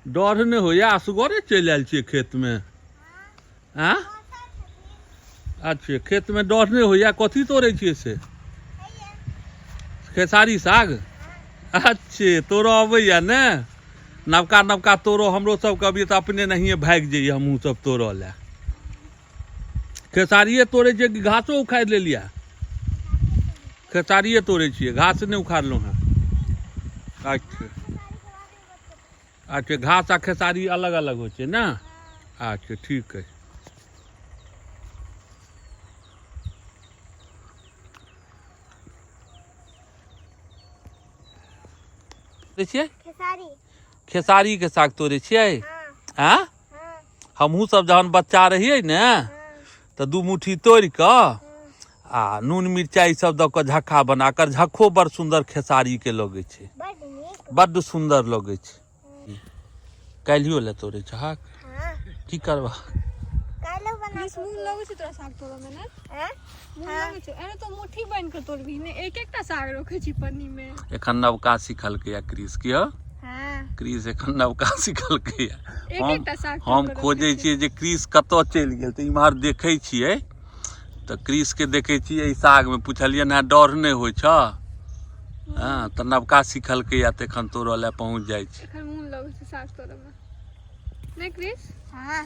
डर नहीं हो या असगरे चल आयल छे खेत में। हाँ अच्छा खेत में डर नहीं हो या कथी तोड़े छे से खेसारी साग। अच्छे तोरो अबैया ने नवका नवका तोरो हमरो सब कभी तो अपने नहीं भाग जाइए हमहूँ सब तोड़ ला। खेसारिये तोड़े छे कि घासो उखाड़ ले लिया। खेसारिये तोड़े छे घास नहीं उखाड़लो हैं। अच्छा अच्छा घास आ खेसारी अलग अलग हो छे ना। अच्छा ठीक है। देखिए खेसारी के साग तोड़े छियै। हाँ हमहूँ सब जहन बच्चा रहिए ने तो दू मुट्ठी तोड़ के आ नून मिर्चाई सब द के झक्खा बना कर झक्खो बड़ सुंदर खेसारी के लगे छे बड़ सुंदर लगे छे। काल्हियो ले तोड़े छहक की करबा एखन नवका सिखलकै क्रिस की क्रिस एखन नवका सिखलकै। हम खोजे छियै जे क्रिस कतऽ चलि गेल तऽ इम्हर देखै छियै तऽ क्रिस के देखे छियै साग में पूछलियै ना डर नहीं होइ छ। हाँ तो नवका सिखलकै या तऽ एखन तोड़ऽ ले पहुँच जाइ छै। एखन मोन लगै छै साग तोड़ऽ में नहीं क्रिस। हाँ